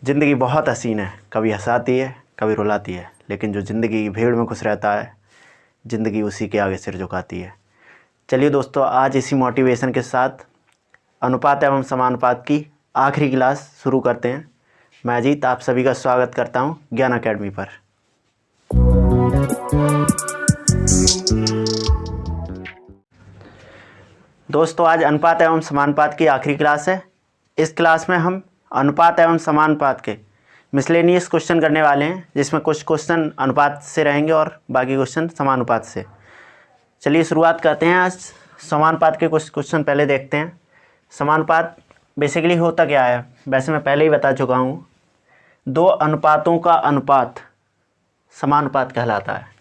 ज़िंदगी बहुत हसीन है, कभी हंसाती है कभी रुलाती है, लेकिन जो ज़िंदगी की भीड़ में खुश रहता है ज़िंदगी उसी के आगे सिर झुकाती है। चलिए दोस्तों, आज इसी मोटिवेशन के साथ अनुपात एवं समानुपात की आखिरी क्लास शुरू करते हैं। मैं अजीत आप सभी का स्वागत करता हूं ज्ञान अकेडमी पर। दोस्तों, आज अनुपात एवं समानुपात की आखिरी क्लास है। इस क्लास में हम अनुपात एवं समानुपात के मिसलेनियस क्वेश्चन करने वाले हैं, जिसमें कुछ क्वेश्चन अनुपात से रहेंगे और बाकी क्वेश्चन समानुपात से। चलिए शुरुआत करते हैं। आज समानुपात के कुछ क्वेश्चन पहले देखते हैं। समानुपात बेसिकली होता क्या है, वैसे मैं पहले ही बता चुका हूँ। दो अनुपातों का अनुपात समानुपात कहलाता है।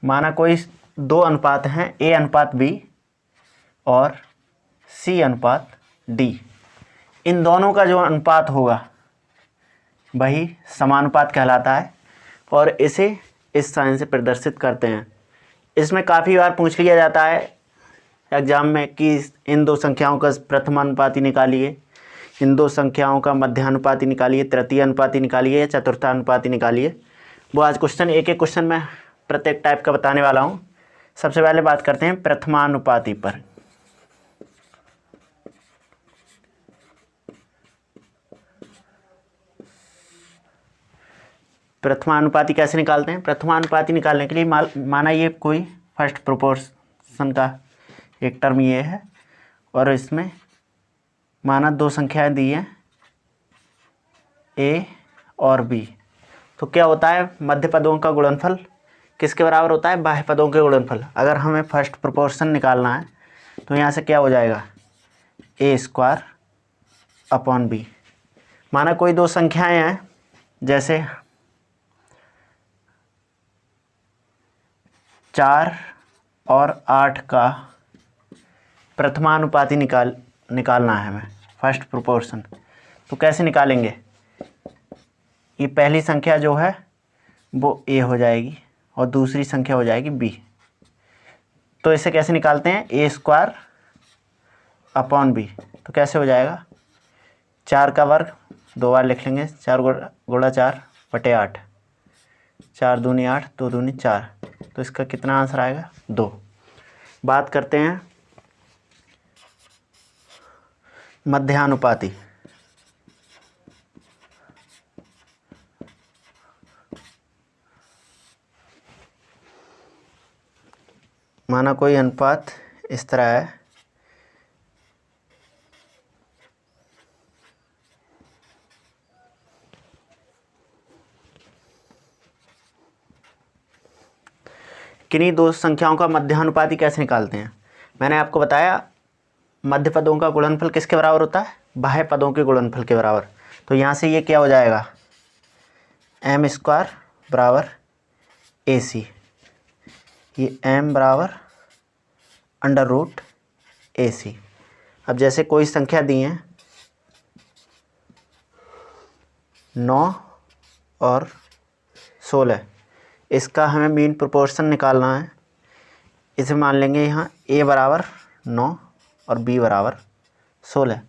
माना कोई दो अनुपात हैं, ए अनुपात बी और सी अनुपात डी। इन दोनों का जो अनुपात होगा वही समानुपात कहलाता है और इसे इस साइन से प्रदर्शित करते हैं। इसमें काफ़ी बार पूछ लिया जाता है एग्जाम में कि इन दो संख्याओं का प्रथमानुपाती निकालिए, इन दो संख्याओं का मध्यानुपाती निकालिए, तृतीय अनुपाती निकालिए या चतुर्थानुपाती निकालिए। वो आज क्वेश्चन एक एक क्वेश्चन में प्रत्येक टाइप का बताने वाला हूँ। सबसे पहले बात करते हैं प्रथमानुपाती पर। प्रथमानुपाती कैसे निकालते हैं? प्रथमानुपाती निकालने के लिए माना ये कोई फर्स्ट प्रोपोर्शन का एक टर्म ये है और इसमें माना दो संख्याएं दी हैं ए और बी। तो क्या होता है, मध्य पदों का गुणनफल किसके बराबर होता है? बाह्य पदों के गुणनफल। अगर हमें फर्स्ट प्रोपोर्शन निकालना है तो यहाँ से क्या हो जाएगा, ए स्क्वायर अपॉन बी। माना कोई दो संख्याएं हैं, जैसे 4 और 8 का प्रथमानुपाती निकालना है हमें, फर्स्ट प्रोपोर्शन। तो कैसे निकालेंगे? ये पहली संख्या जो है वो ए हो जाएगी और दूसरी संख्या हो जाएगी बी। तो इसे कैसे निकालते हैं? ए स्क्वायर अपॉन बी। तो कैसे हो जाएगा, 4 का वर्ग दो बार लिख लेंगे, 4 गुणा 4 बटे 8, 4 दूनी 8, 2 दूनी 4। तो इसका कितना आंसर आएगा? 2। बात करते हैं मध्यानुपाती। माना कोई अनुपात इस तरह है, किन्हीं दो संख्याओं का मध्यानुपाती कैसे निकालते हैं? मैंने आपको बताया मध्य पदों का गुणनफल किसके बराबर होता है? बाह्य पदों के गुणनफल के बराबर। तो यहाँ से ये क्या हो जाएगा, एम स्क्वायर बराबर ए सी। ये एम बराबर अंडर रूट ए सी। अब जैसे कोई संख्या दी है 9 और 16, इसका हमें मीन प्रोपोर्शन निकालना है। इसे मान लेंगे यहाँ ए बराबर 9 और बी बराबर 16।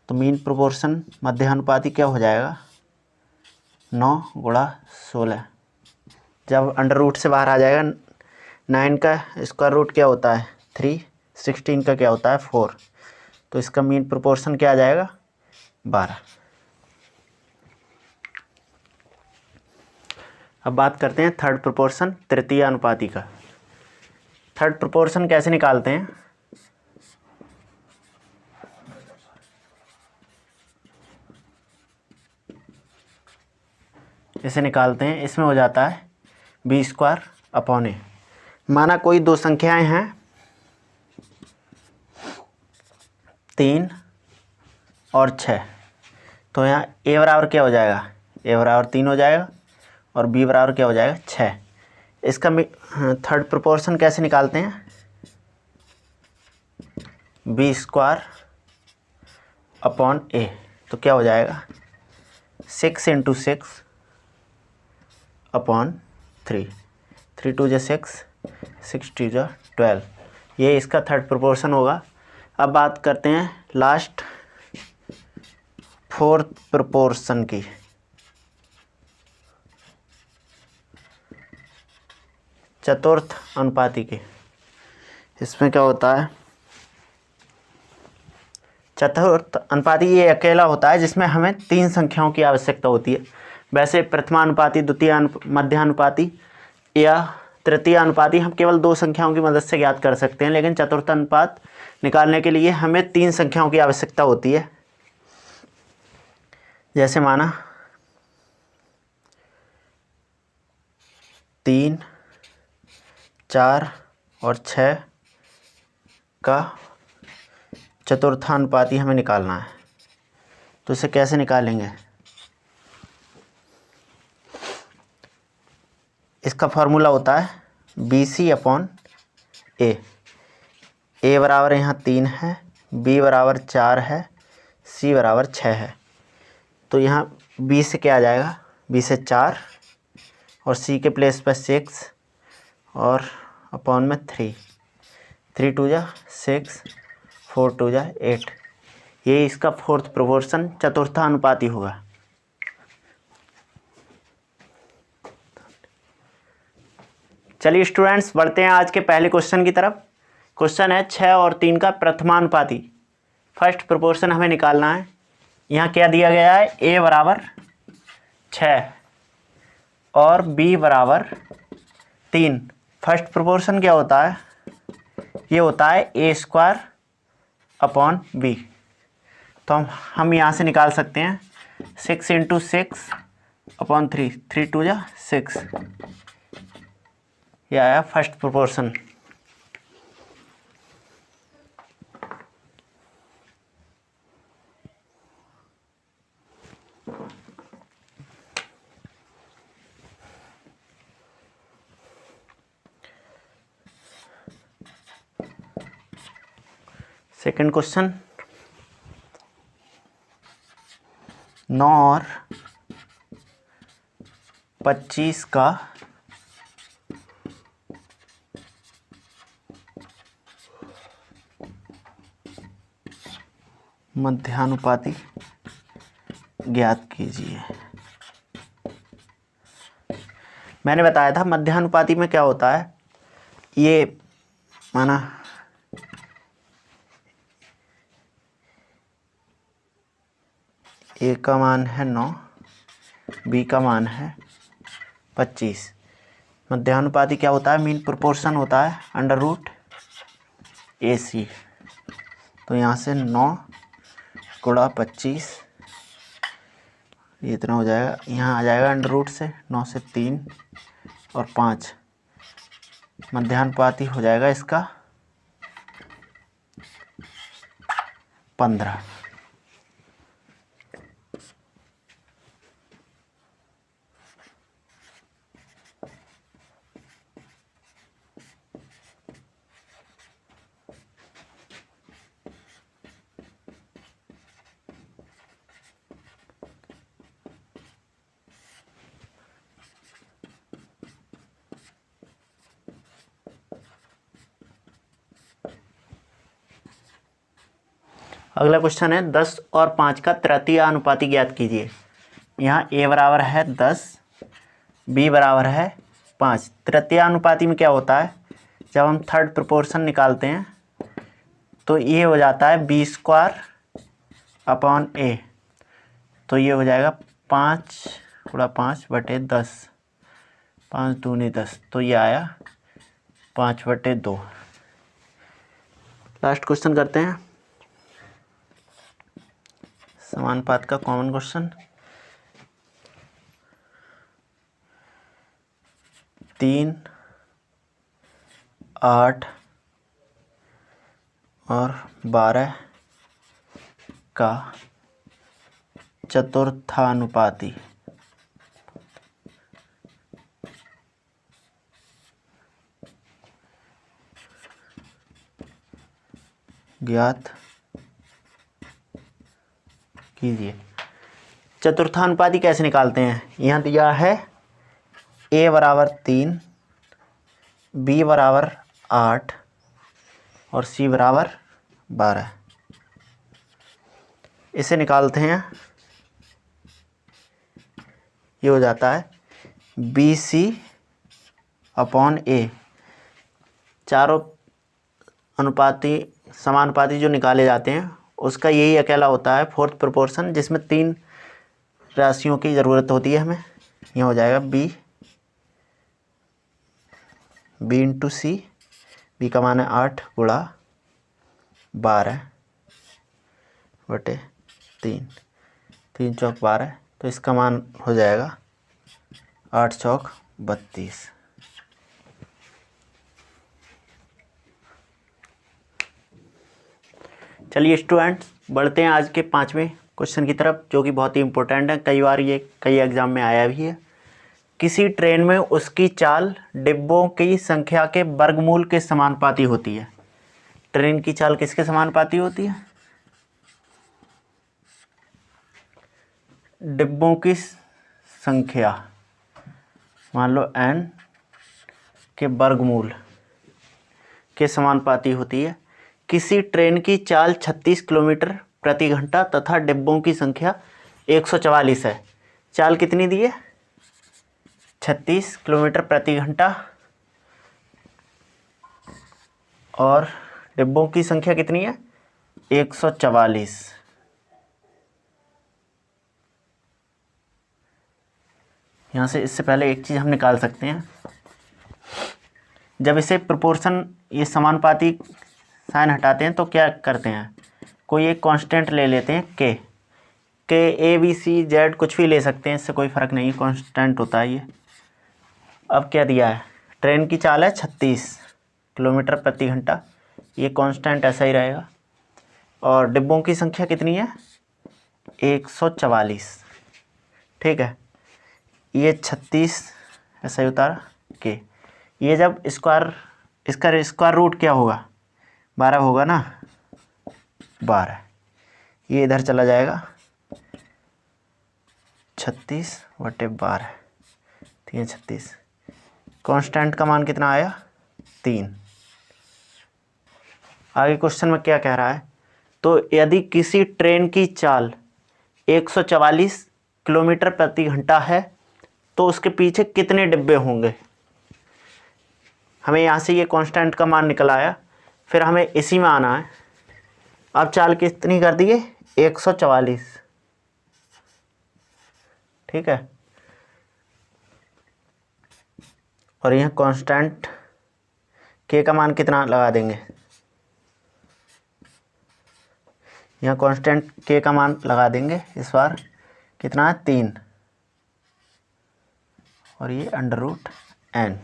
तो मीन प्रोपोर्शन मध्यानुपाती क्या हो जाएगा, 9 गुणा 16। जब अंडर रूट से बाहर आ जाएगा, 9 का स्क्वायर रूट क्या होता है 3, 16 का क्या होता है 4। तो इसका मीन प्रोपोर्शन क्या आ जाएगा 12। अब बात करते हैं थर्ड प्रोपोर्शन तृतीय अनुपाती का। थर्ड प्रोपोर्शन कैसे निकालते हैं? इसे निकालते हैं, इसमें हो जाता है बी स्क्वायर अपॉन ए। माना कोई दो संख्याएं हैं 3 और 6। तो यहाँ ए बराबर क्या हो जाएगा, ए बराबर 3 हो जाएगा और बी बराबर क्या हो जाएगा 6। इसका थर्ड प्रोपोर्शन कैसे निकालते हैं? बी स्क्वायर अपॉन ए। तो क्या हो जाएगा 6 × 6 अपॉन 3, 3 2 × 6, 6 2 × 12। ये इसका थर्ड प्रोपोर्शन होगा। अब बात करते हैं लास्ट फोर्थ प्रोपोर्शन की। चतुर्थ अनुपाती की। इसमें क्या होता है, चतुर्थ अनुपाती ये अकेला होता है जिसमें हमें 3 संख्याओं की आवश्यकता होती है। वैसे प्रथमानुपाती, मध्यानुपाती या तृतीय अनुपाती हम केवल 2 संख्याओं की मदद से ज्ञात कर सकते हैं, लेकिन चतुर्थ अनुपात निकालने के लिए हमें 3 संख्याओं की आवश्यकता होती है। जैसे माना 3, 4 और 6 का चतुर्थानुपाती हमें निकालना है, तो इसे कैसे निकालेंगे? इसका फॉर्मूला होता है BC/A। A बराबर यहाँ 3 है, B बराबर 4 है, C बराबर 6 है। तो यहाँ B से क्या आ जाएगा, B से 4 और C के प्लेस पर 6 और अपॉन में 3, 3 2 जा 6, 4 2 जा 8। ये इसका फोर्थ प्रोपोर्शन चतुर्थानुपाती होगा। चलिए स्टूडेंट्स, बढ़ते हैं आज के पहले क्वेश्चन की तरफ। क्वेश्चन है 6 और 3 का प्रथमानुपाती फर्स्ट प्रोपोर्शन हमें निकालना है। यहाँ क्या दिया गया है, A बराबर 6 और B बराबर 3। फर्स्ट प्रोपोर्शन क्या होता है, ये होता है A²/B। तो हम यहाँ से निकाल सकते हैं 6 × 6/3, 3 2 जा 6। ये आया फर्स्ट प्रोपोर्शन। सेकंड क्वेश्चन, 9 और 25 का मध्यानुपाती ज्ञात कीजिए। मैंने बताया था मध्यानुपाती में क्या होता है, ये माना A का मान है 9, B का मान है 25। मध्यानुपाती क्या होता है, मीन प्रोपोर्शन होता है √AC। तो यहाँ से 9 × 25, ये इतना हो जाएगा, यहाँ आ जाएगा √ से 9 से 3 और 5। मध्यानुपाती हो जाएगा इसका 15। अगला क्वेश्चन है 10 और 5 का तृतीय अनुपाती ज्ञात कीजिए। यहाँ A बराबर है 10, B बराबर है 5। तृतीय अनुपाती में क्या होता है, जब हम थर्ड प्रोपोर्शन निकालते हैं तो ये हो जाता है B²/A। तो ये हो जाएगा 5 × 5/10, 5 दूनी 10। तो ये आया 5/2। लास्ट क्वेश्चन करते हैं समानुपात का कॉमन क्वेश्चन। 3, 8 और 12 का चतुर्थानुपाती ज्ञात कीजिए। चतुर्थानुपाती कैसे निकालते हैं, यहाँ दिया है A बराबर 3, B बराबर 8 और C बराबर 12। इसे निकालते हैं, ये हो जाता है BC/A। चारों समानुपाती जो निकाले जाते हैं उसका यही अकेला होता है फोर्थ प्रोपोर्शन, जिसमें 3 राशियों की ज़रूरत होती है हमें। यह हो जाएगा B इंटू C, B का मान है 8 गुणा 12/3, 3 चौक 12, तो इसका मान हो जाएगा 8 चौक 32। चलिए स्टूडेंट्स, बढ़ते हैं आज के 5वें क्वेश्चन की तरफ, जो कि बहुत ही इंपॉर्टेंट है। कई बार ये कई एग्जाम में आया भी है। किसी ट्रेन में उसकी चाल डिब्बों की संख्या के वर्गमूल के समानुपाती होती है। ट्रेन की चाल किसके समानुपाती होती है? डिब्बों की संख्या, मान लो n के वर्गमूल के समानुपाती होती है। किसी ट्रेन की चाल 36 किलोमीटर प्रति घंटा तथा डिब्बों की संख्या 144 है। चाल कितनी दी है? 36 किलोमीटर प्रति घंटा, और डिब्बों की संख्या कितनी है? 144। यहाँ से इससे पहले एक चीज़ हम निकाल सकते हैं। जब इसे प्रोपोर्शन, ये समानुपाती साइन हटाते हैं तो क्या करते हैं, कोई एक कांस्टेंट ले लेते हैं के A B C Z कुछ भी ले सकते हैं, इससे कोई फ़र्क नहीं, कांस्टेंट होता है ये। अब क्या दिया है? ट्रेन की चाल है 36 किलोमीटर प्रति घंटा, ये कांस्टेंट ऐसा ही रहेगा। और डिब्बों की संख्या कितनी है? 144। ठीक है, ये 36 ऐसा ही उतारा के। ये जब स्क्वायर, इसका स्क्वायर रूट क्या होगा? 12 होगा ना, 12। ये इधर चला जाएगा, 36/12, 3 36। कांस्टेंट का मान कितना आया? 3। आगे क्वेश्चन में क्या कह रहा है, तो यदि किसी ट्रेन की चाल 144 किलोमीटर प्रति घंटा है तो उसके पीछे कितने डिब्बे होंगे। हमें यहाँ से ये कांस्टेंट का मान निकल आया, फिर हमें इसी में आना है। अब चाल कितनी कर दी है? 144। ठीक है, और यहाँ कांस्टेंट के का मान कितना लगा देंगे? यहाँ कांस्टेंट के का मान लगा देंगे इस बार, कितना है? 3, और ये √n।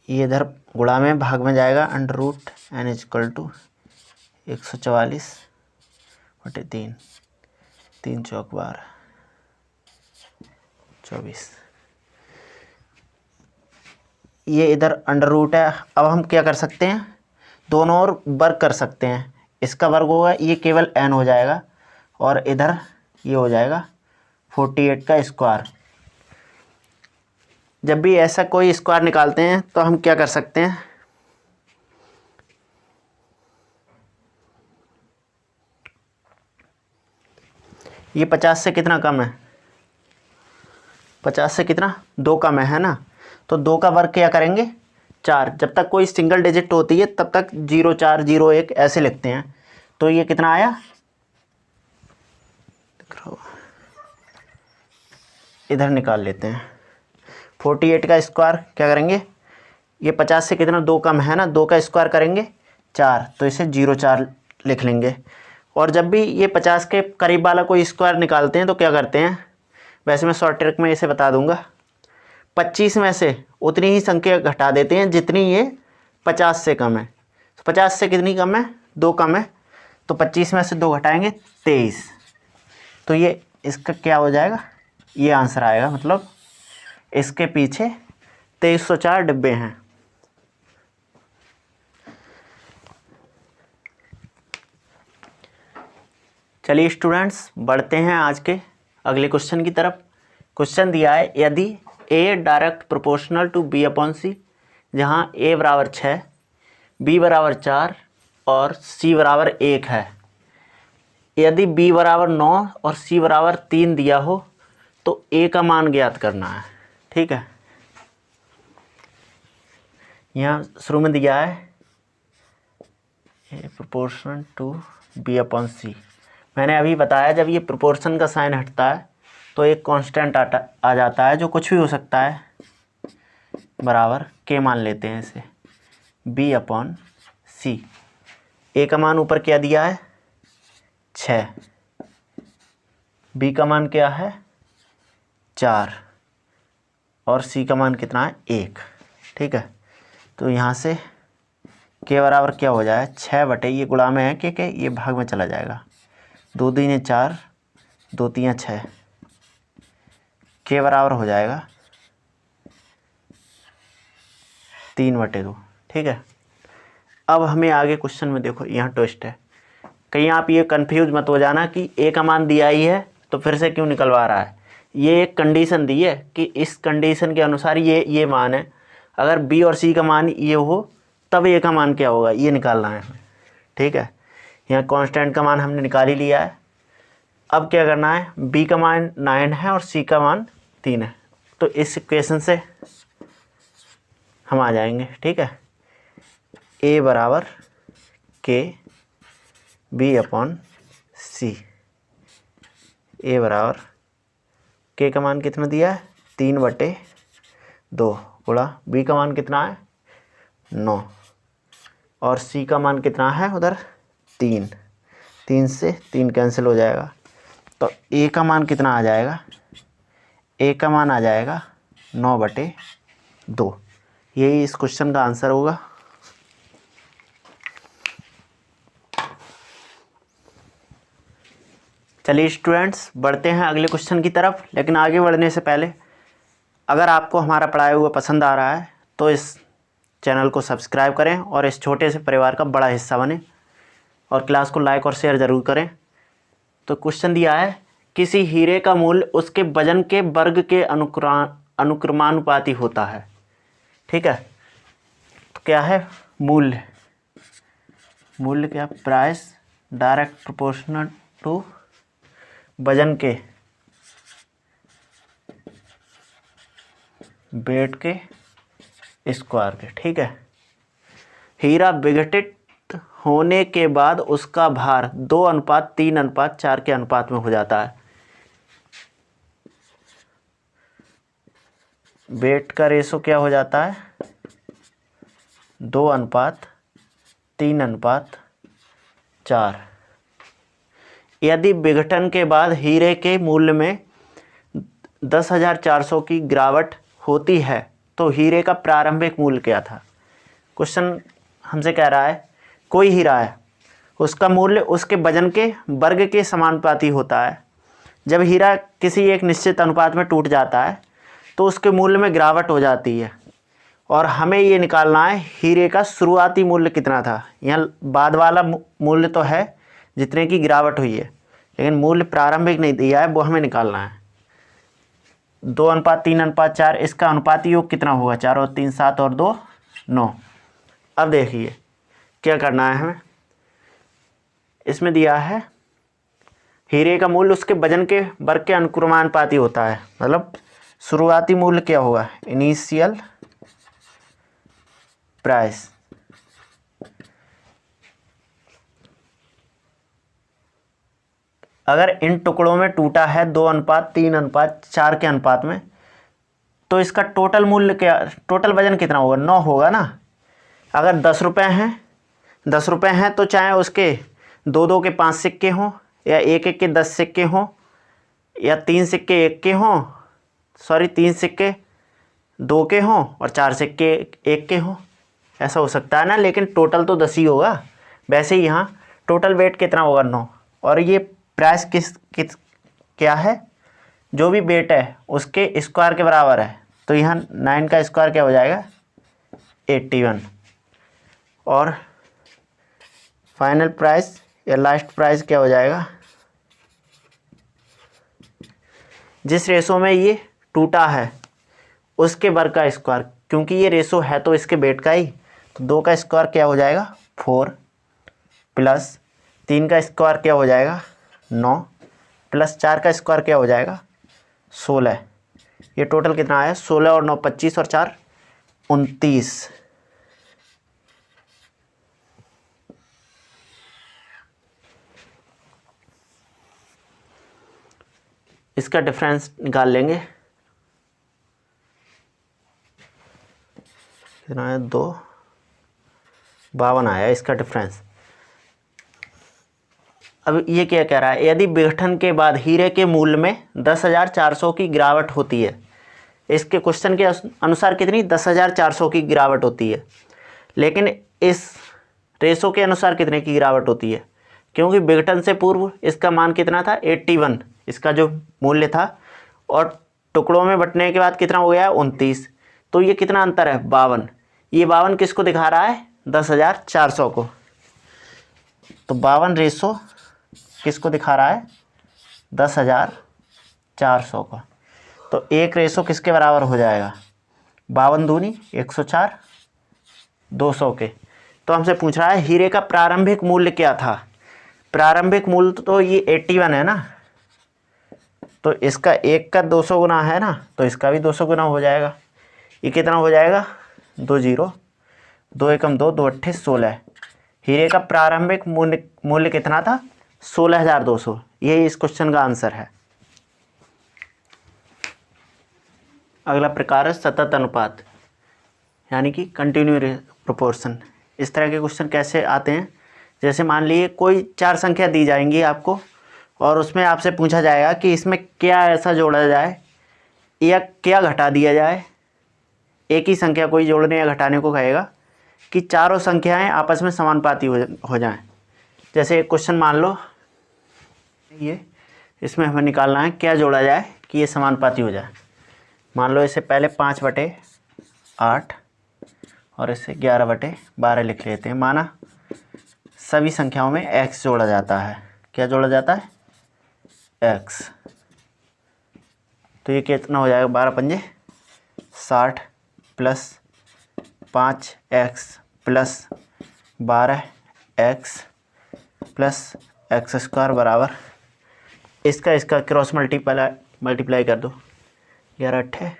ये इधर गुणा में भाग में जाएगा, √n = 144/3, 3 चौक 12, 24। ये इधर अंडर रूट है। अब हम क्या कर सकते हैं, दोनों ओर वर्ग कर सकते हैं। इसका वर्ग होगा, ये केवल n हो जाएगा, और इधर ये हो जाएगा 48 का स्क्वायर। जब भी ऐसा कोई स्क्वायर निकालते हैं तो हम क्या कर सकते हैं, ये 50 से कितना कम है? 50 से कितना? 2 कम है ना, तो 2 का वर्ग क्या करेंगे? 4। जब तक कोई सिंगल डिजिट होती है तब तक 0 4 0 1 ऐसे लिखते हैं। तो ये कितना आया? इधर निकाल लेते हैं। 48 का स्क्वायर क्या करेंगे, ये 50 से कितना? 2 कम है ना, 2 का स्क्वायर करेंगे 4, तो इसे 0 4 लिख लेंगे। और जब भी ये 50 के करीब वाला कोई स्क्वायर निकालते हैं तो क्या करते हैं, वैसे मैं शॉर्ट ट्रिक में इसे बता दूंगा, 25 में से उतनी ही संख्या घटा देते हैं जितनी ये 50 से कम है। तो 50 से कितनी कम है? 2 कम है, तो 25 में से 2 घटाएंगे 23। तो ये इसका क्या हो जाएगा, ये आंसर आएगा, मतलब इसके पीछे 2304 डिब्बे हैं। चलिए स्टूडेंट्स, बढ़ते हैं आज के अगले क्वेश्चन की तरफ। क्वेश्चन दिया है, यदि A direct proportional to B/C, जहाँ A = 6, B बराबर 4 और C बराबर 1 है। यदि B बराबर 9 और C बराबर 3 दिया हो तो A का मान ज्ञात करना है। ठीक है, यहाँ शुरू में दिया है A proportion to B upon C। मैंने अभी बताया जब ये प्रोपोर्शन का साइन हटता है तो एक कांस्टेंट आ जाता है जो कुछ भी हो सकता है, बराबर K मान लेते हैं इसे B अपॉन C। A का मान ऊपर क्या दिया है 6, B का मान क्या है 4 और C का मान कितना है 1। ठीक है, तो यहाँ से K बराबर क्या हो जाए 6 बटे, ये गुणा में है कि ये भाग में चला जाएगा, 2 दूनी 4, 2 तीन 6, K बराबर हो जाएगा 3/2। ठीक है, अब हमें आगे क्वेश्चन में देखो, यहाँ ट्विस्ट है, कहीं आप ये कंफ्यूज मत हो जाना कि A का मान दिया ही है तो फिर से क्यों निकलवा रहा है। ये एक कंडीशन दी है कि इस कंडीशन के अनुसार ये मान है, अगर B और C का मान ये हो तब A का मान क्या होगा ये निकालना है हमें। ठीक है, यहाँ कांस्टेंट का मान हमने निकाल ही लिया है। अब क्या करना है, B का मान 9 है और C का मान 3 है, तो इस इक्वेशन से हम आ जाएंगे। ठीक है, A बराबर K B upon C। A बराबर K का मान कितना दिया है 3/2 गुणा B का मान कितना है 9 और C का मान कितना है उधर 3, 3 से 3 कैंसिल हो जाएगा, तो A का मान कितना आ जाएगा, A का मान आ जाएगा 9/2। यही इस क्वेश्चन का आंसर होगा। चलिए स्टूडेंट्स, बढ़ते हैं अगले क्वेश्चन की तरफ, लेकिन आगे बढ़ने से पहले अगर आपको हमारा पढ़ाया हुआ पसंद आ रहा है तो इस चैनल को सब्सक्राइब करें और इस छोटे से परिवार का बड़ा हिस्सा बने और क्लास को लाइक और शेयर ज़रूर करें। तो क्वेश्चन दिया है, किसी हीरे का मूल्य उसके वजन के वर्ग के अनुक्रमानुपाती होता है। ठीक है, तो क्या है मूल्य, मूल्य क्या, प्राइस डायरेक्ट प्रोपोर्शनल टू वजन के वेट के स्क्वायर के। ठीक है, हीरा विघटित होने के बाद उसका भार 2:3:4 के अनुपात में हो जाता है। वेट का रेशो क्या हो जाता है 2:3:4। यदि विघटन के बाद हीरे के मूल्य में 10,400 की गिरावट होती है तो हीरे का प्रारंभिक मूल्य क्या था। क्वेश्चन हमसे कह रहा है कोई हीरा है, उसका मूल्य उसके वजन के वर्ग के समानुपाती होता है। जब हीरा किसी एक निश्चित अनुपात में टूट जाता है तो उसके मूल्य में गिरावट हो जाती है और हमें ये निकालना है हीरे का शुरुआती मूल्य कितना था। यहाँ बाद वाला मूल्य तो है जितने की गिरावट हुई है, लेकिन मूल्य प्रारंभिक नहीं दिया है, वो हमें निकालना है। 2:3:4, इसका अनुपाती योग कितना होगा, 4 और 3 7 और 2 9। अब देखिए क्या करना है हमें, इसमें दिया है हीरे का मूल्य उसके वजन के वर्ग के अनुक्रमानुपाती होता है, मतलब शुरुआती मूल्य क्या होगा, इनिशियल प्राइस अगर इन टुकड़ों में टूटा है 2:3:4 के अनुपात में तो इसका टोटल मूल्य क्या, टोटल वजन कितना होगा 9 होगा ना। अगर 10 रुपये हैं, 10 रुपये हैं तो चाहे उसके 2-2 के 5 सिक्के हों या 1-1 के 10 सिक्के हों या 3 सिक्के 1 के हों, सॉरी 3 सिक्के 2 के हों और 4 सिक्के 1 के हों, ऐसा हो सकता है ना, लेकिन टोटल तो 10 ही होगा। वैसे ही यहाँ टोटल वेट कितना होगा 9 और ये प्राइस किस क्या है, जो भी वेट है उसके स्क्वायर के बराबर है, तो यहाँ 9 का स्क्वायर क्या हो जाएगा 81 और फाइनल प्राइस या लास्ट प्राइस क्या हो जाएगा, जिस रेशो में ये टूटा है उसके वर्ग का स्क्वायर, क्योंकि ये रेशो है तो इसके वेट का ही, तो 2 का स्क्वायर क्या हो जाएगा 4 प्लस 3 का स्क्वायर क्या हो जाएगा 9 प्लस 4 का स्क्वायर क्या हो जाएगा 16। ये टोटल कितना आया 16 और 9 25 और 4 29। इसका डिफरेंस निकाल लेंगे, कितना है 2 52 आया इसका डिफरेंस। अब ये क्या कह रहा है, यदि विघटन के बाद हीरे के मूल्य में 10,400 की गिरावट होती है। इसके क्वेश्चन के अनुसार कितनी 10,400 की गिरावट होती है, लेकिन इस रेशो के अनुसार कितने की गिरावट होती है, क्योंकि विघटन से पूर्व इसका मान कितना था 81 इसका जो मूल्य था, और टुकड़ों में बंटने के बाद कितना हो गया 29। तो ये कितना अंतर है 52। ये 52 किसको दिखा रहा है 10,400 को। तो 52 रेशो किसको दिखा रहा है 10,400 का। तो एक रेशो किसके बराबर हो जाएगा 52 दूनी 104 200 के। तो हमसे पूछ रहा है हीरे का प्रारंभिक मूल्य क्या था। प्रारंभिक मूल्य तो ये 81 है ना, तो इसका 1 का 200 गुना है ना, तो इसका भी 200 गुना हो जाएगा। ये कितना हो जाएगा 2 0 2 एकम 2 2 अट्ठे 16। हीरे का प्रारंभिक मूल्य कितना था 16,200। यही इस क्वेश्चन का आंसर है। अगला प्रकार है सतत अनुपात, यानी कि कंटिन्यू प्रोपोर्शन। इस तरह के क्वेश्चन कैसे आते हैं, जैसे मान लीजिए कोई 4 संख्या दी जाएंगी आपको, और उसमें आपसे पूछा जाएगा कि इसमें क्या ऐसा जोड़ा जाए या क्या घटा दिया जाए। एक ही संख्या कोई जोड़ने या घटाने को कहेगा कि चारों संख्याएं आपस में समानुपाती हो जाएं। जैसे एक क्वेश्चन मान लो, ये इसमें हमें निकालना है क्या जोड़ा जाए कि ये समानुपाती हो जाए। मान लो इसे पहले 5/8 और इसे 11/12 लिख लेते हैं। माना सभी संख्याओं में x जोड़ा जाता है। क्या जोड़ा जाता है x। तो ये कितना हो जाएगा 12 पंजे 60 plus 5x plus 12x plus x² बराबर इसका क्रॉस मल्टीप्लाई कर दो। 11 अट्ठे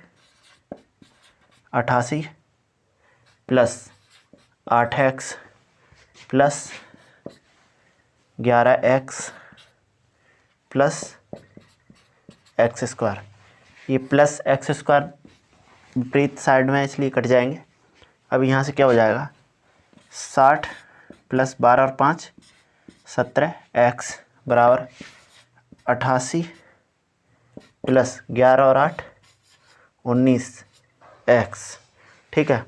88 plus 8x plus 11x plus x²। ये प्लस x² विपरीत साइड में इसलिए कट जाएंगे। अब यहाँ से क्या हो जाएगा 60 प्लस 12 और 5 17x बराबर 88 प्लस 11 और 8 19x। ठीक है।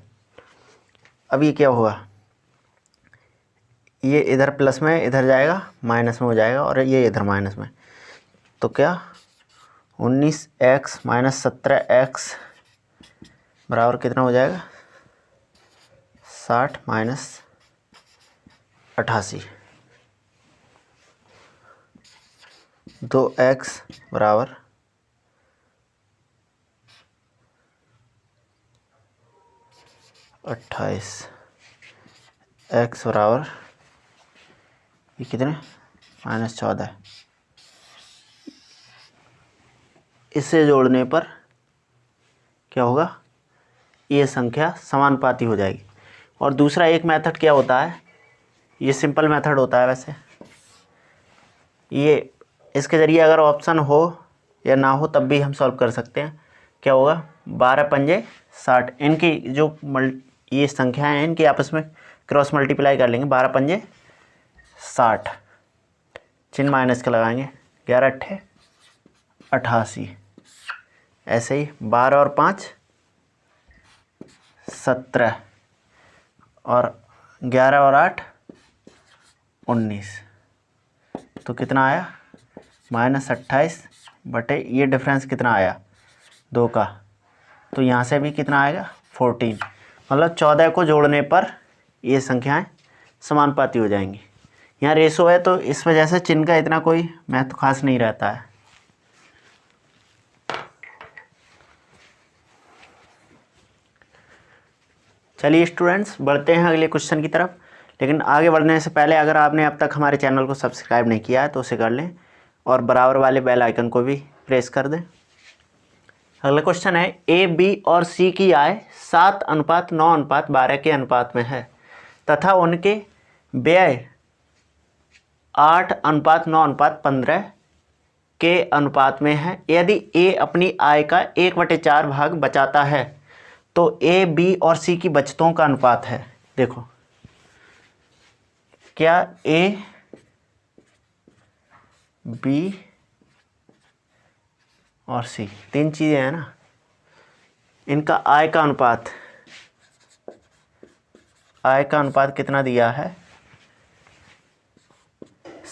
अब ये क्या होगा, ये इधर प्लस में इधर जाएगा माइनस में हो जाएगा, और ये इधर माइनस में। तो क्या 19x माइनस 17x बराबर कितना हो जाएगा 60 माइनस 88। 2x बराबर 28। x बराबर ये कितने -14। इसे जोड़ने पर क्या होगा, ये संख्या समानुपाती हो जाएगी। और दूसरा एक मेथड क्या होता है, ये सिंपल मेथड होता है वैसे, ये इसके ज़रिए अगर ऑप्शन हो या ना हो तब भी हम सॉल्व कर सकते हैं। क्या होगा 12 पंजे 60, इनकी जो ये संख्याएं हैं इनकी आपस में क्रॉस मल्टीप्लाई कर लेंगे। 12 पंजे 60, चिन्ह माइनस का लगाएंगे। 11 अट्ठे 88, ऐसे ही 12 और 5 17 और 11 और 8 19। तो कितना आया -28 बटे ये डिफरेंस कितना आया 2 का। तो यहाँ से भी कितना आएगा 14। मतलब 14 को जोड़ने पर ये संख्याएं समानुपाती हो जाएंगी। यहाँ रेशो है तो इस वजह से चिन्ह का इतना कोई महत्व खास नहीं रहता है। चलिए स्टूडेंट्स, बढ़ते हैं अगले क्वेश्चन की तरफ। लेकिन आगे बढ़ने से पहले अगर आपने अब तक हमारे चैनल को सब्सक्राइब नहीं किया है तो उसे कर लें और बराबर वाले बेल आइकन को भी प्रेस कर दें। अगला क्वेश्चन है, ए, बी और सी की आय 7:9:12 के अनुपात में है तथा उनके व्यय 8:9:15 के अनुपात में है। यदि ए अपनी आय का 1/4 भाग बचाता है तो ए, बी और सी की बचतों का अनुपात है। देखो, क्या ए, बी और सी तीन चीज़ें हैं ना, इनका आय का अनुपात कितना दिया है?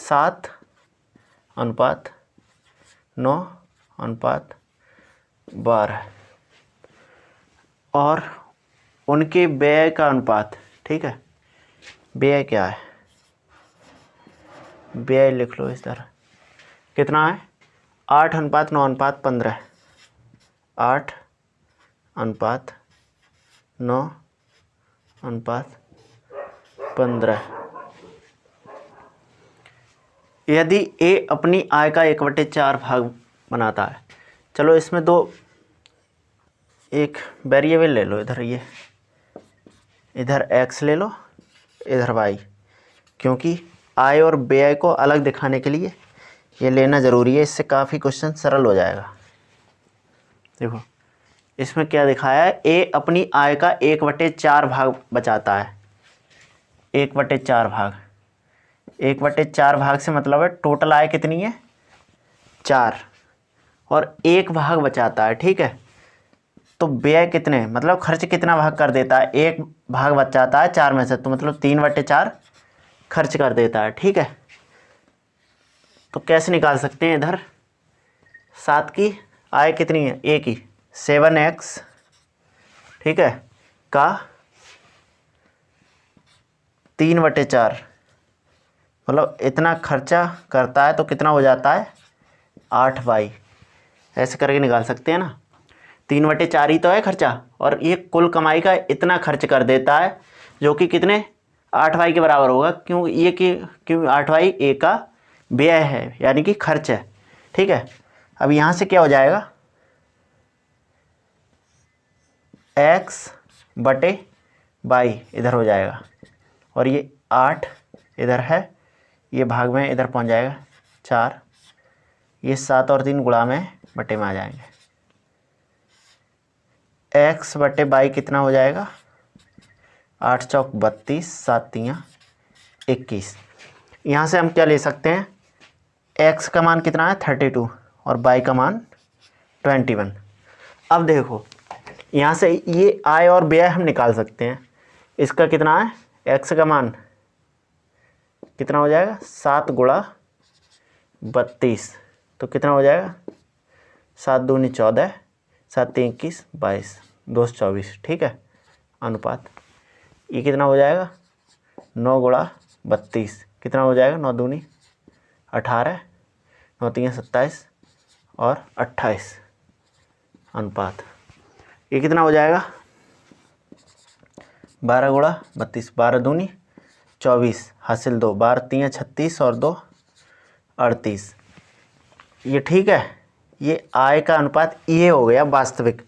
7:9:12 और उनके व्यय का अनुपात, ठीक है, व्यय क्या है, व्यय लिख लो इस तरह, कितना है? 8:9:15, 8:9:15। यदि ए अपनी आय का 1/4 भाग बनाता है, चलो इसमें दो, एक वेरिएबल ले लो, इधर x ले लो, इधर y, क्योंकि आय और व्यय को अलग दिखाने के लिए ये लेना ज़रूरी है, इससे काफ़ी क्वेश्चन सरल हो जाएगा। देखो इसमें क्या दिखाया है, ए अपनी आय का 1/4 भाग बचाता है। 1/4 भाग, 1/4 भाग से मतलब है टोटल आय कितनी है? 4, और 1 भाग बचाता है, ठीक है। तो व्यय कितने, मतलब खर्च कितना भाग कर देता है? 1 भाग बचाता है 4 में से, तो मतलब 3/4 खर्च कर देता है, ठीक है। तो कैसे निकाल सकते हैं? इधर 7 की आय कितनी है? ए की 7x, ठीक है, का 3/4, मतलब इतना खर्चा करता है तो कितना हो जाता है? 8y। ऐसे करके निकाल सकते हैं ना। 3/4 ही तो है खर्चा, और ये कुल कमाई का इतना खर्च कर देता है जो कि कितने? 8y के बराबर होगा। क्यों? ये क्यों 8y ए का व्यय है, यानी कि खर्च है, ठीक है। अब यहाँ से क्या हो जाएगा? x/y इधर हो जाएगा, और ये 8 इधर है, ये भाग में इधर पहुँच जाएगा 4, ये 7 और 3 गुणा में बटे में आ जाएंगे। x/y कितना हो जाएगा? 8 चौक 32, 7 तियाँ 21। यहाँ से हम क्या ले सकते हैं? x का मान कितना है? 32, और y का मान 21। अब देखो यहाँ से ये आय और व्यय हम निकाल सकते हैं। इसका कितना है? x का मान कितना हो जाएगा? 7 गुणा 32, तो कितना हो जाएगा? 7 दूनी 14, 7 तीन 21, 22, 2 24, ठीक है। अनुपात ये कितना हो जाएगा? 9 गुणा 32, कितना हो जाएगा? 9 दूनी 18, 9 तीन 27 और 28। अनुपात ये कितना हो जाएगा? 12 गुणा 32, 12 दूनी 24, हासिल 2, 12 तीन 36 और 2 38। ये ठीक है। ये आय का अनुपात ये हो गया वास्तविक,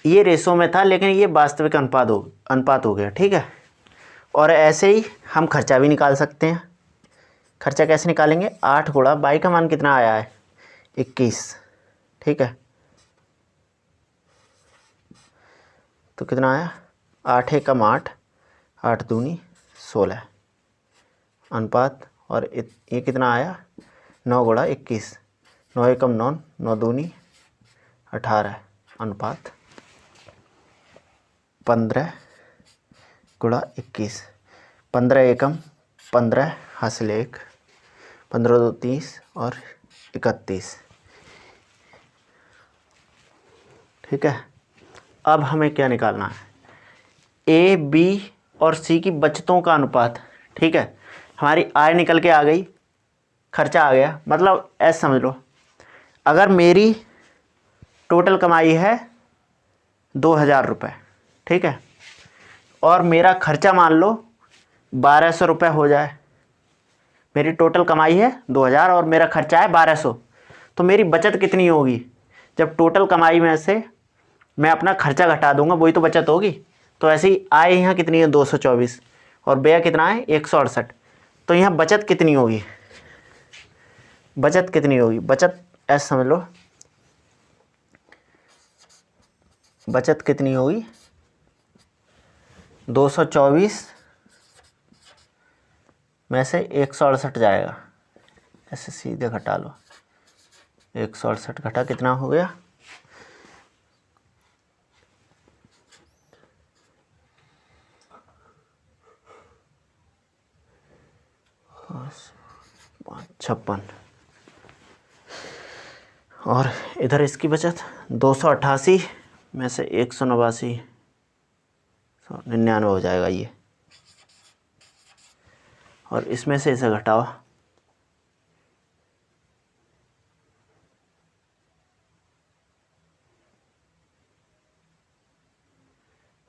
ये रेशो में था लेकिन ये वास्तविक अनुपात हो गया, ठीक है। और ऐसे ही हम खर्चा भी निकाल सकते हैं। खर्चा कैसे निकालेंगे? 8 गुणा y का मान कितना आया है? 21, ठीक है। तो कितना आया? 8 एकम 8, 8 दूनी 16 अनुपात, और ये कितना आया? 9 गुणा 21, 9 एकम 9, 9 दूनी 18 अनुपात 15 गुणा 21, 15 एकम 15, हासिल 1, 15 दो 30 और 31, ठीक है। अब हमें क्या निकालना है? ए, बी और सी की बचतों का अनुपात, ठीक है। हमारी आय निकल के आ गई, खर्चा आ गया, मतलब ऐसे समझ लो, अगर मेरी टोटल कमाई है 2000 रुपये, ठीक है, और मेरा खर्चा मान लो 1200 रुपये हो जाए। मेरी टोटल कमाई है 2000 और मेरा खर्चा है 1200, तो मेरी बचत कितनी होगी? जब टोटल कमाई में से मैं अपना खर्चा घटा दूंगा वही तो बचत होगी। तो ऐसे ही आय यहाँ कितनी है 224 और व्यय कितना है 168, तो यहाँ बचत कितनी होगी? बचत कितनी होगी? बचत ऐसे समझ लो, बचत कितनी होगी? 224 में से 168 जाएगा, ऐसे सीधे घटा लो। 168 घटा कितना हो गया? 56। और इधर इसकी बचत 288 में से 189, 99 हो जाएगा ये। और इसमें से इसे घटाओ,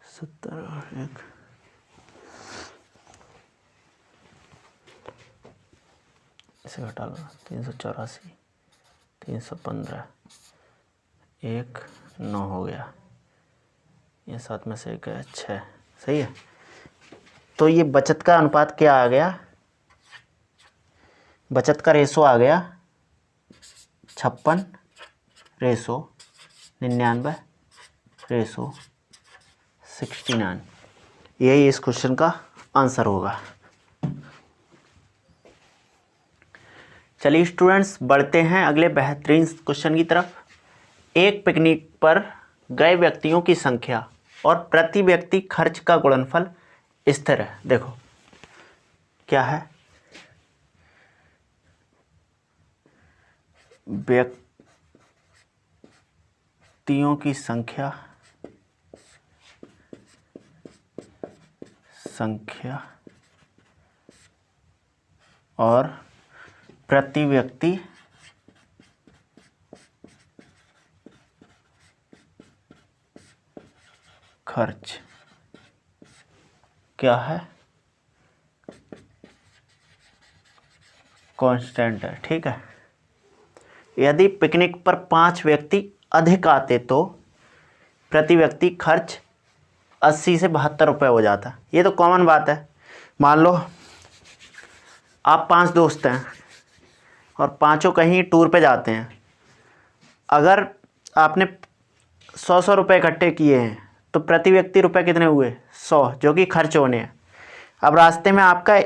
70 और 1, इसे घटा लो 384, 315, 1, 9 हो गया। ये 7 में से 1 है 6, सही है। तो ये बचत का अनुपात क्या आ गया? बचत का रेशो आ गया 56 रेशो 99 रेशो 69। यही इस क्वेश्चन का आंसर होगा। चलिए स्टूडेंट्स, बढ़ते हैं अगले बेहतरीन क्वेश्चन की तरफ। एक पिकनिक पर गए व्यक्तियों की संख्या और प्रति व्यक्ति खर्च का गुणनफल स्थिर है। देखो क्या है, व्यक्तियों की संख्या और प्रति व्यक्ति खर्च क्या है? कांस्टेंट है। ठीक है। यदि पिकनिक पर 5 व्यक्ति अधिक आते तो प्रति व्यक्ति खर्च 80 से 72 रुपये हो जाता। ये तो कॉमन बात है। मान लो आप 5 दोस्त हैं और पांचों कहीं टूर पे जाते हैं। अगर आपने 100 रुपये इकट्ठे किए हैं तो प्रति व्यक्ति रुपए कितने हुए? 100, जो कि खर्च होने हैं। अब रास्ते में आपका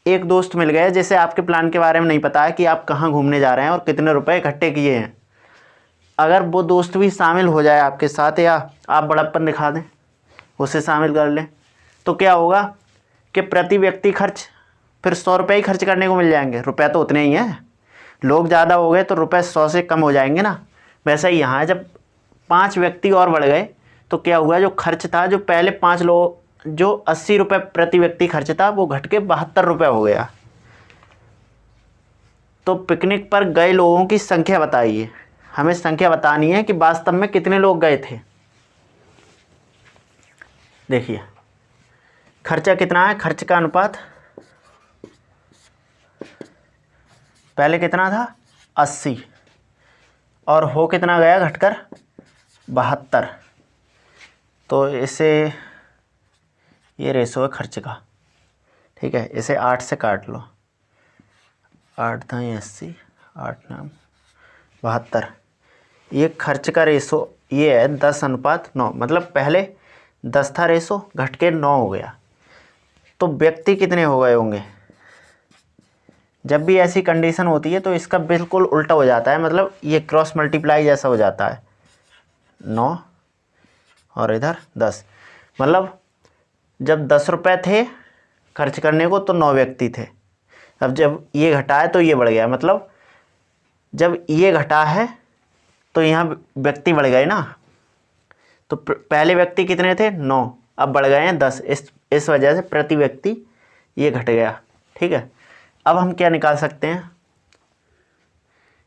एक दोस्त मिल गया जिसे आपके प्लान के बारे में नहीं पता है कि आप कहाँ घूमने जा रहे हैं और कितने रुपए इकट्ठे किए हैं। अगर वो दोस्त भी शामिल हो जाए आपके साथ या आप बड़प्पन दिखा दें, उसे शामिल कर लें, तो क्या होगा कि प्रति व्यक्ति खर्च फिर 100 रुपये ही खर्च करने को मिल जाएंगे। रुपए तो उतने ही हैं, लोग ज़्यादा हो गए तो रुपए 100 से कम हो जाएंगे ना। वैसा ही यहाँ जब 5 व्यक्ति और बढ़ गए तो क्या हुआ, जो खर्च था, जो पहले 5 लोग जो 80 रुपये प्रति व्यक्ति खर्च था वो घट के 72 रुपये हो गया। तो पिकनिक पर गए लोगों की संख्या बताइए। हमें संख्या बतानी है कि वास्तव में कितने लोग गए थे। देखिए खर्चा कितना है, खर्च का अनुपात पहले कितना था 80 और हो कितना गया घटकर 72। तो इसे, ये रेशो है खर्च का। ठीक है, इसे 8 से काट लो, 8 था 80, 8 9 72। ये खर्च का रेशो ये है 10:9, मतलब पहले 10 था रेशो, घट के 9 हो गया। तो व्यक्ति कितने हो गए होंगे? जब भी ऐसी कंडीशन होती है तो इसका बिल्कुल उल्टा हो जाता है, मतलब ये क्रॉस मल्टीप्लाई जैसा हो जाता है। 9 और इधर 10, मतलब जब 10 रुपये थे खर्च करने को तो 9 व्यक्ति थे। अब जब ये घटा है तो ये बढ़ गया, मतलब जब ये घटा है तो यहाँ व्यक्ति बढ़ गए ना। तो पहले व्यक्ति कितने थे 9, अब बढ़ गए हैं 10। इस वजह से प्रति व्यक्ति ये घट गया। ठीक है, अब हम क्या निकाल सकते हैं,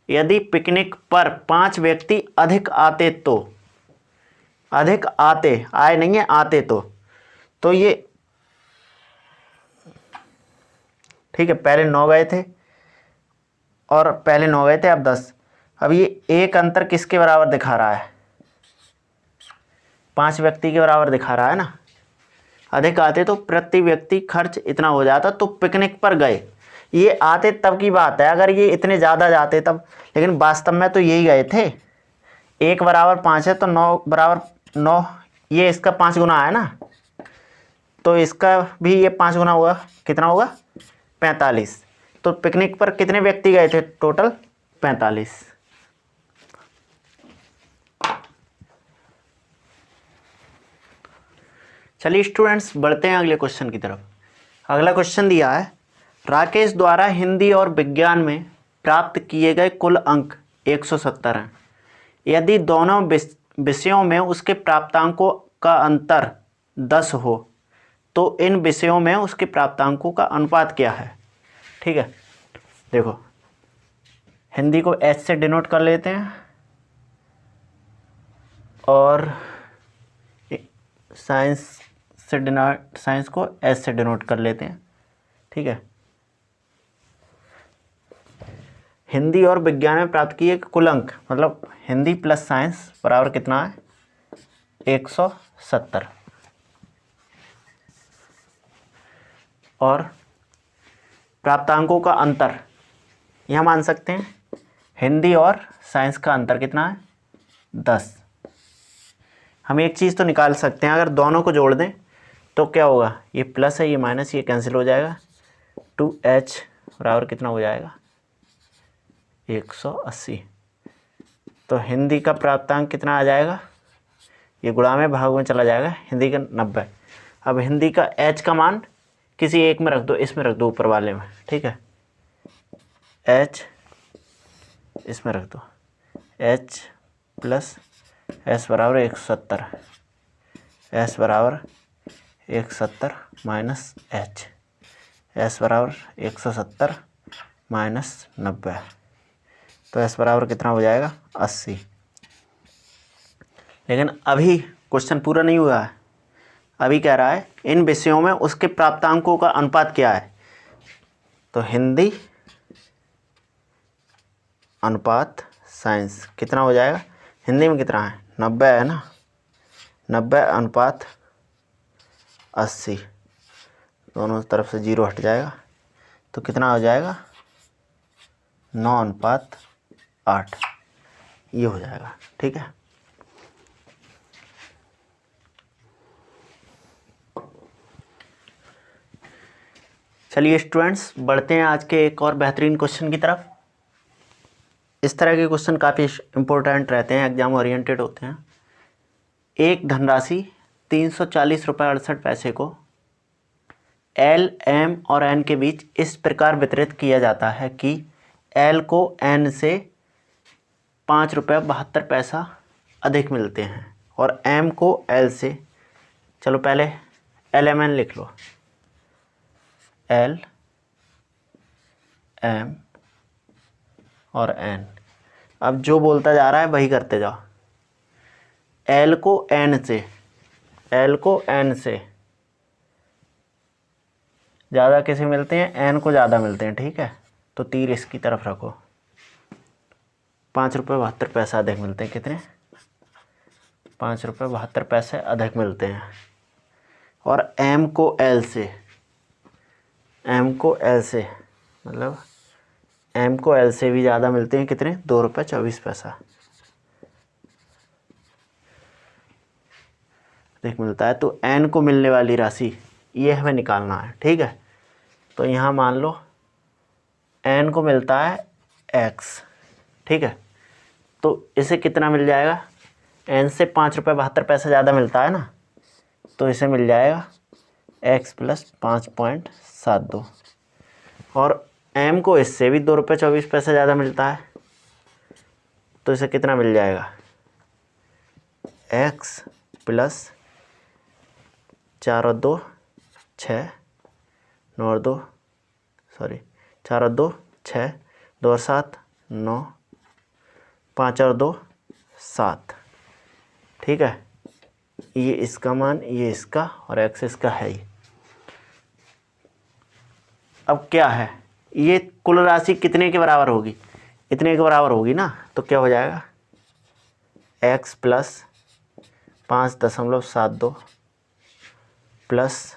यदि पिकनिक पर 5 व्यक्ति अधिक आते तो, अधिक आते, आए नहीं है, आते तो ये ठीक है, पहले 9 गए थे और पहले 9 गए थे, अब 10। अब ये एक अंतर किसके बराबर दिखा रहा है? 5 व्यक्ति के बराबर दिखा रहा है ना। अधिक आते तो प्रति व्यक्ति खर्च इतना हो जाता, तो पिकनिक पर गए, ये आते तब की बात है, अगर ये इतने ज़्यादा जाते तब, लेकिन वास्तव में तो यही गए थे। 1 बराबर 5 है तो 9 बराबर 9, ये इसका 5 गुना है ना, तो इसका भी ये 5 गुना होगा, कितना होगा? 45। तो पिकनिक पर कितने व्यक्ति गए थे? टोटल 45। चलिए स्टूडेंट्स, बढ़ते हैं अगले क्वेश्चन की तरफ। अगला क्वेश्चन दिया है, राकेश द्वारा हिंदी और विज्ञान में प्राप्त किए गए कुल अंक 170 हैं। यदि दोनों विषयों में उसके प्राप्तांकों का अंतर 10 हो तो इन विषयों में उसके प्राप्तांकों का अनुपात क्या है? ठीक है, देखो हिंदी को H से डिनोट कर लेते हैं और साइंस को S से डिनोट कर लेते हैं। ठीक है, हिंदी और विज्ञान में प्राप्त किए कुल अंक, मतलब हिंदी प्लस साइंस बराबर कितना है? 170। और प्राप्तांकों का अंतर यह मान सकते हैं, हिंदी और साइंस का अंतर कितना है? 10। हम एक चीज़ तो निकाल सकते हैं, अगर दोनों को जोड़ दें तो क्या होगा? ये प्लस है, ये माइनस, ये कैंसिल हो जाएगा। 2H बराबर कितना हो जाएगा? 180। तो हिंदी का प्राप्तांक कितना आ जाएगा? ये गुणा में भाग में चला जाएगा, हिंदी का 90। अब हिंदी का H का मान किसी एक में रख दो, इसमें रख दो, ऊपर वाले में। ठीक है, H इसमें रख दो, H प्लस S बराबर 170, S बराबर 170 माइनस H, S बराबर 170 माइनस 90, तो S बराबर कितना हो जाएगा? 80। लेकिन अभी क्वेश्चन पूरा नहीं हुआ है, अभी कह रहा है इन विषयों में उसके प्राप्तांकों का अनुपात क्या है। तो हिंदी अनुपात साइंस कितना हो जाएगा? हिंदी में कितना है? 90 है ना, 90 अनुपात 80, दोनों तरफ से 0 हट जाएगा, तो कितना हो जाएगा? 9 अनुपात 8, ये हो जाएगा। ठीक है, चलिए स्टूडेंट्स, बढ़ते हैं आज के एक और बेहतरीन क्वेश्चन की तरफ। इस तरह के क्वेश्चन काफ़ी इम्पोर्टेंट रहते हैं, एग्जाम ओरिएंटेड होते हैं। एक धनराशि 340 रुपये 68 पैसे को L, M और N के बीच इस प्रकार वितरित किया जाता है कि L को N से 5 रुपये 72 पैसा अधिक मिलते हैं और M को L से, चलो पहले LMN लिख लो, L, M और N। अब जो बोलता जा रहा है वही करते जाओ। L को N से, L को N से ज़्यादा कैसे मिलते हैं? N को ज़्यादा मिलते हैं। ठीक है, तो तीर इसकी तरफ रखो, 5 रुपये 72 पैसा अधिक मिलते हैं। कितने? 5 रुपये 72 पैसे अधिक मिलते हैं। और M को L से, M को L से मतलब M को L से भी ज़्यादा मिलते हैं। कितने? 2 रुपये 24 पैसा अधिक मिलता है। तो N को मिलने वाली राशि ये हमें निकालना है। ठीक है, तो यहाँ मान लो N को मिलता है X। ठीक है, तो इसे कितना मिल जाएगा? N से 5 रुपये 72 पैसा ज़्यादा मिलता है ना, तो इसे मिल जाएगा X प्लस 5.72। और M को इससे भी 2 रुपये 24 पैसा ज़्यादा मिलता है, तो इसे कितना मिल जाएगा? X प्लस 4 और 2 6, 9 और 2 4 और 2 6, 2 और 7 9, 5 और 2 7। ठीक है, ये इसका मान, ये इसका, और X इसका है ही। अब क्या है, ये कुल राशि कितने के बराबर होगी, इतने के बराबर होगी ना, तो क्या हो जाएगा x plus 5.72 plus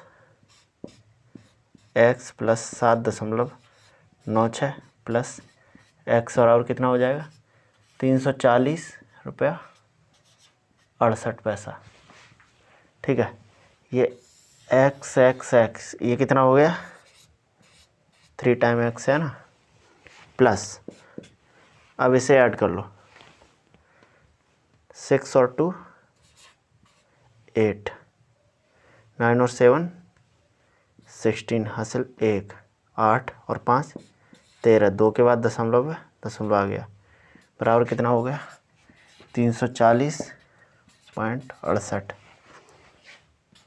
x plus 7.96 plus x बराबर कितना हो जाएगा 340 रुपया 68 पैसा। ठीक है, ये x x x ये कितना हो गया 3 टाइम x है ना, प्लस अब इसे ऐड कर लो 6 और 2 8 9 और 7 16 हासिल 1 8 और 5 13 2 के बाद दशमलव आ गया बराबर कितना हो गया 340.68।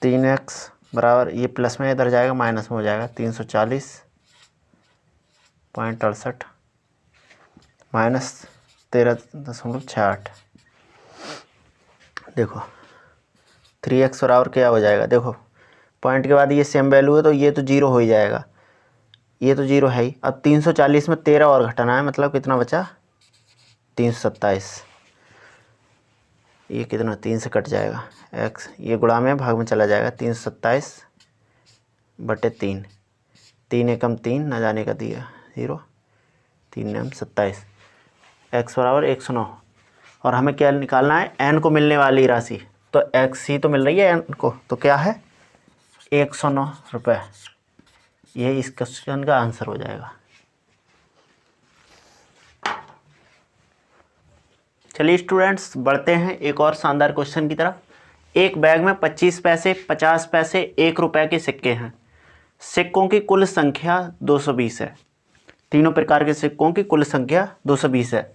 3x बराबर ये प्लस में इधर जाएगा माइनस में हो जाएगा 340.68 माइनस 13.68। देखो 3x बराबर क्या हो जाएगा, देखो पॉइंट के बाद ये सेम वैल्यू है तो ये तो जीरो हो ही जाएगा, ये तो जीरो है ही। अब 340 में 13 और घटाना है, मतलब कितना बचा 327। ये कितना 3 से कट जाएगा x, ये गुणा में भाग में चला जाएगा 327/3 3 एकम 3 न जाने का दिया 0 3 9 27 x बराबर 109। और हमें क्या निकालना है n को मिलने वाली राशि, तो x ही तो मिल रही है n को, तो क्या है 109 रुपये। ये इस क्वेश्चन का आंसर हो जाएगा। चलिए स्टूडेंट्स बढ़ते हैं एक और शानदार क्वेश्चन की तरफ। एक बैग में 25 पैसे 50 पैसे 1 रुपए के सिक्के हैं। सिक्कों की कुल संख्या 220 है। तीनों प्रकार के सिक्कों की कुल संख्या 220 है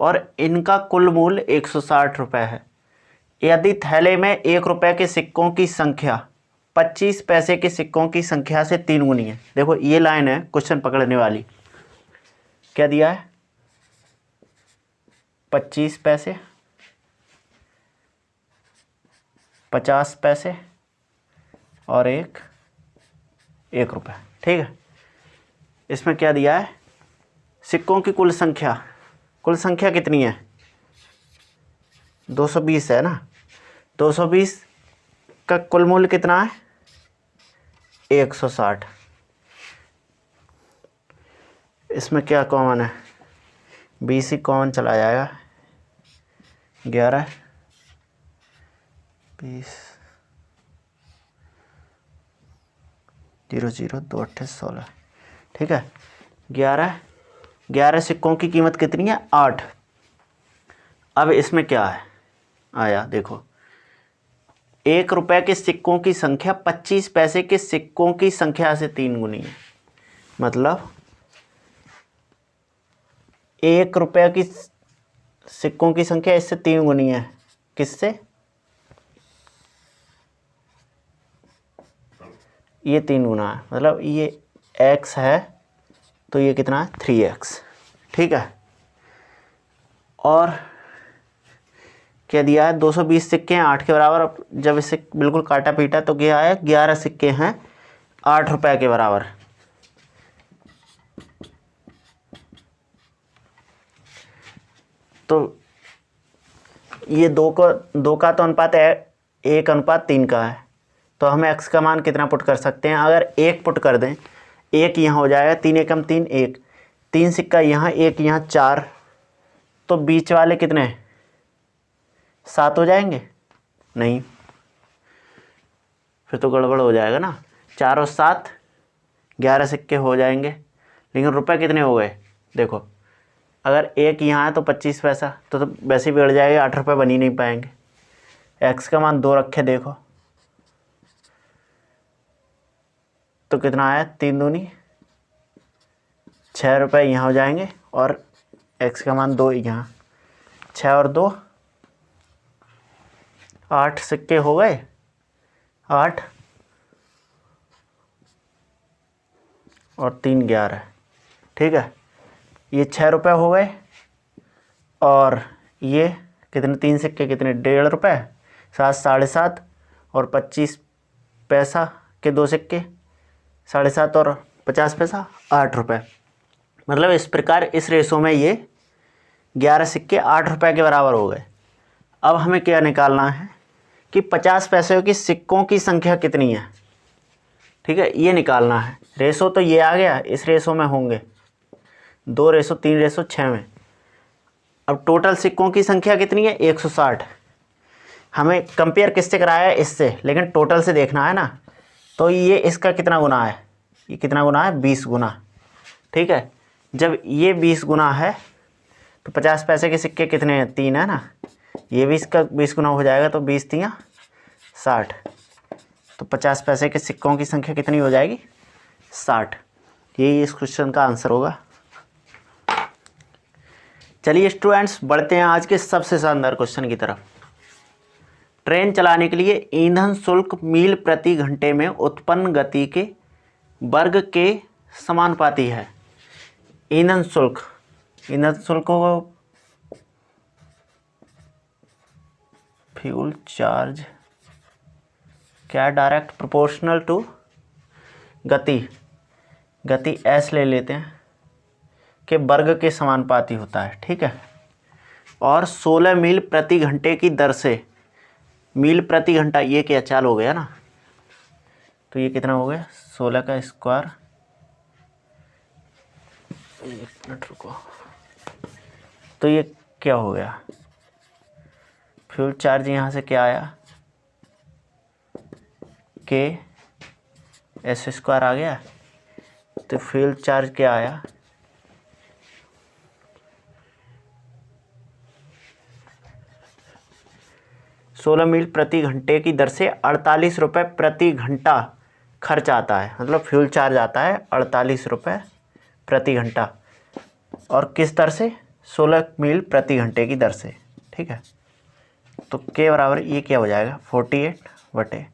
और इनका कुल मूल्य 160 रुपये है। यदि थैले में 1 रुपए के सिक्कों की संख्या 25 पैसे के सिक्कों की संख्या से 3 गुनी है। देखो ये लाइन है क्वेश्चन पकड़ने वाली। क्या दिया है 25 पैसे 50 पैसे और 1 रुपये। ठीक है, इसमें क्या दिया है सिक्कों की कुल संख्या कितनी है 220 है ना। 220 का कुल मूल्य कितना है 160। इसमें क्या कॉमन है 20 ही कॉमन चला जाएगा 11 20 0 0 2 8 16। ठीक है, 11 सिक्कों की कीमत कितनी है 8। अब इसमें क्या है आया देखो 1 रुपए के सिक्कों की संख्या 25 पैसे के सिक्कों की संख्या से 3 गुनी है। मतलब 1 रुपए की सिक्कों की संख्या इससे 3 गुनी है। किससे, ये 3 गुना है, मतलब ये x है तो ये कितना है 3x। ठीक है, और क्या दिया है 220 सिक्के हैं 8 के बराबर। अब जब इसे बिल्कुल काटा पीटा तो क्या है 11 सिक्के हैं 8 रुपए के बराबर। तो ये दो का तो अनुपात है 1:3 का है, तो हमें x का मान कितना पुट कर सकते हैं। अगर 1 पुट कर दें, 1 यहाँ हो जाएगा 3 एकम 3 1, 3 सिक्का यहाँ 1 यहाँ 4, तो बीच वाले कितने 7 हो जाएंगे। नहीं, फिर तो गड़बड़ हो जाएगा ना। 4 और 7 11 सिक्के हो जाएंगे, लेकिन रुपए कितने हो गए देखो। अगर 1 यहाँ है तो 25 पैसा, तो वैसे ही बिगड़ जाएगा 8 रुपये बन ही नहीं पाएंगे। x का मान 2 रखे देखो तो कितना आया 3 दूनी 6 रुपये यहाँ हो जाएंगे और x का मान 2 यहाँ 6 और 2 8 सिक्के हो गए 8 और 3 11। ठीक है, ये 6 रुपये हो गए और ये कितने 3 सिक्के कितने 1.5 रुपये 7 7.5 और 25 पैसा के 2 सिक्के 7.5 और 50 पैसा 8 रुपये। मतलब इस प्रकार इस रेशो में ये 11 सिक्के 8 रुपये के बराबर हो गए। अब हमें क्या निकालना है कि 50 पैसे की सिक्कों की संख्या कितनी है, ठीक है, ये निकालना है। रेशो तो ये आ गया, इस रेशो में होंगे 2:3:6 में। अब टोटल सिक्कों की संख्या कितनी है 160। हमें कंपेयर किससे कराया है, इससे, लेकिन टोटल से देखना है ना। तो ये इसका कितना गुना है, ये कितना गुना है 20 गुना, ठीक है। जब ये 20 गुना है तो 50 पैसे के सिक्के कितने हैं, 3 है ना, ये भी इसका 20 गुना हो जाएगा तो 20 3 60। तो 50 पैसे के सिक्कों की संख्या कितनी हो जाएगी 60। यही इस क्वेश्चन का आंसर होगा। चलिए स्टूडेंट्स बढ़ते हैं आज के सबसे शानदार क्वेश्चन की तरफ। ट्रेन चलाने के लिए ईंधन शुल्क मील प्रति घंटे में उत्पन्न गति के वर्ग के समानुपाती है। ईंधन शुल्क को फ्यूल चार्ज क्या डायरेक्ट प्रोपोर्शनल टू गति एस ले लेते हैं के वर्ग के समानुपाती होता है, ठीक है। और 16 मील प्रति घंटे की दर से, मील प्रति घंटा ये क्या चाल हो गया ना, तो ये कितना हो गया 16 का स्क्वायर, एक मिनट रुको, तो ये क्या हो गया, फ्यूल चार्ज यहाँ से क्या आया के एस स्क्वायर आ गया, तो फ्यूल चार्ज क्या आया 16 मील प्रति घंटे की दर से 48 रुपये प्रति घंटा खर्च आता है। मतलब फ्यूल चार्ज आता है 48 रुपये प्रति घंटा, और किस दर से 16 मील प्रति घंटे की दर से, ठीक है। तो के बराबर ये क्या हो जाएगा 48 बटे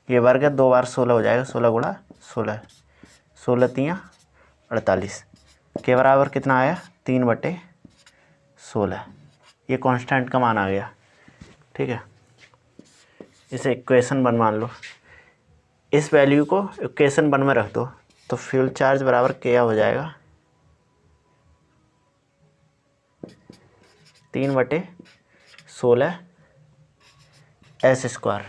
ये वर्ग है, 2 बार 16 हो जाएगा, 16 गुणा 16, 16 3 48, के बराबर कितना आया 3/16। ये कांस्टेंट का मान आ गया, ठीक है। इसे इक्वेशन 1 मान लो, इस वैल्यू को इक्वेशन 1 में रख दो, तो फ्यूल चार्ज बराबर क्या हो जाएगा 3/16 एस स्क्वायर।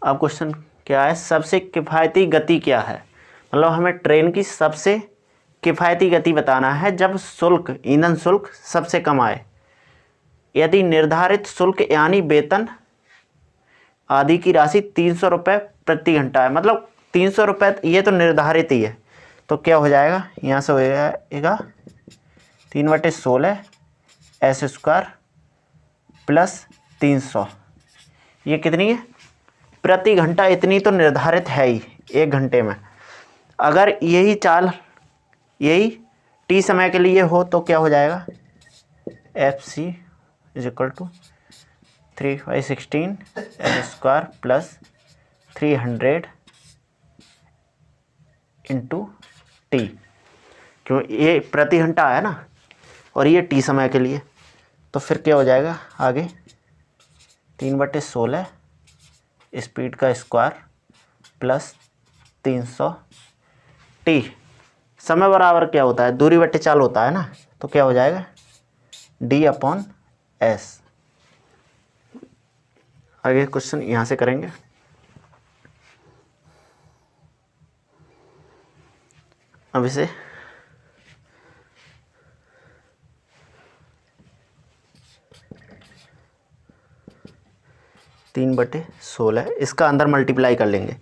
अब क्वेश्चन क्या है, सबसे किफ़ायती गति क्या है। मतलब हमें ट्रेन की सबसे किफ़ायती गति बताना है जब शुल्क, ईंधन शुल्क सबसे कम आए। यदि निर्धारित शुल्क यानी वेतन आदि की राशि 300 रुपये प्रति घंटा है, मतलब 300 रुपये ये तो निर्धारित ही है, तो क्या हो जाएगा यहाँ से हो जाएगा 3/16 एस स्क्वायर प्लस 300, ये कितनी है प्रति घंटा, इतनी तो निर्धारित है ही 1 घंटे में। अगर यही चाल यही टी समय के लिए हो तो क्या हो जाएगा FC is equal to 3/16 s square plus 300 into t, क्यों ये प्रति घंटा आया ना, और ये टी समय के लिए, तो फिर क्या हो जाएगा आगे 3/16 स्पीड का स्क्वायर प्लस 300 टी, समय बराबर क्या होता है दूरी बटे चाल होता है ना, तो क्या हो जाएगा D/S। आगे क्वेश्चन यहाँ से करेंगे। अब इसे तीन बटे 16 इसका अंदर मल्टीप्लाई कर लेंगे,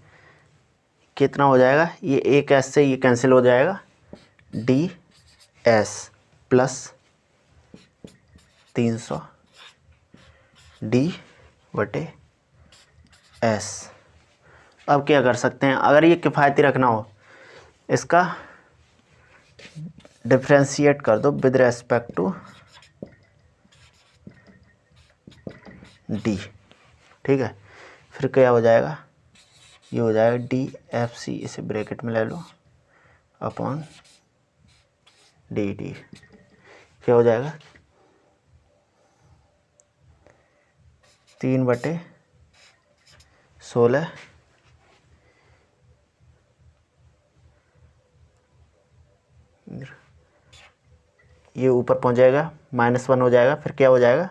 कितना हो जाएगा, ये एक एस से ये कैंसिल हो जाएगा, DS प्लस 300 D/S। अब क्या कर सकते हैं, अगर ये किफ़ायती रखना हो इसका डिफ्रेंशिएट कर दो विद रेस्पेक्ट टू D, ठीक है। फिर क्या हो जाएगा, ये हो जाएगा DFC, इसे ब्रैकेट में ले लो अपॉन DT, क्या हो जाएगा 3/16 ये ऊपर पहुंच जाएगा, -1 हो जाएगा, फिर क्या हो जाएगा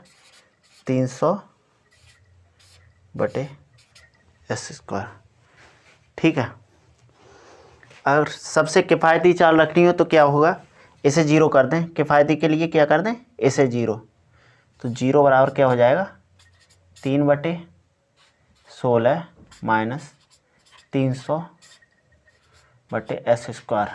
300/s²। ठीक है। अगर सबसे किफ़ायती चाल रखनी हो तो क्या होगा, इसे 0 कर दें, किफ़ायती के लिए क्या कर दें, इसे 0। तो 0 बराबर क्या हो जाएगा 3/16 माइनस 300/s²।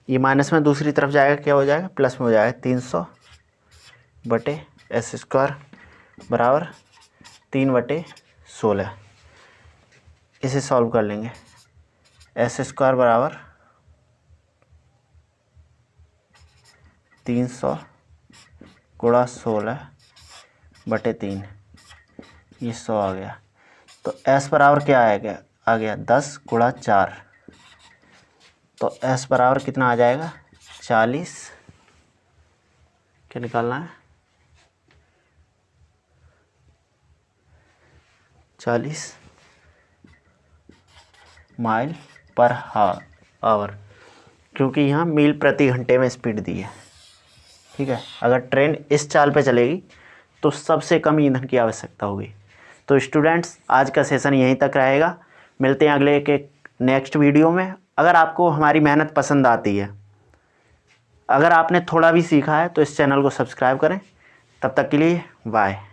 ये माइनस में दूसरी तरफ जाएगा, क्या हो जाएगा प्लस में हो जाएगा, 300/s² बराबर 3/16। इसे सॉल्व कर लेंगे। s² बराबर 300 गुणा 16/3, ये 100 आ गया। तो s बराबर क्या आ गया 10 गुणा 4, तो s बराबर कितना आ जाएगा 40। क्या निकालना है 40 माइल पर आवर, क्योंकि यहाँ मील प्रति घंटे में स्पीड दी है। ठीक है। अगर ट्रेन इस चाल पे चलेगी तो सबसे कम ईंधन की आवश्यकता होगी। तो स्टूडेंट्स, आज का सेशन यहीं तक रहेगा। मिलते हैं अगले एक नेक्स्ट वीडियो में। अगर आपको हमारी मेहनत पसंद आती है, अगर आपने थोड़ा भी सीखा है, तो इस चैनल को सब्सक्राइब करें। तब तक के लिए बाय।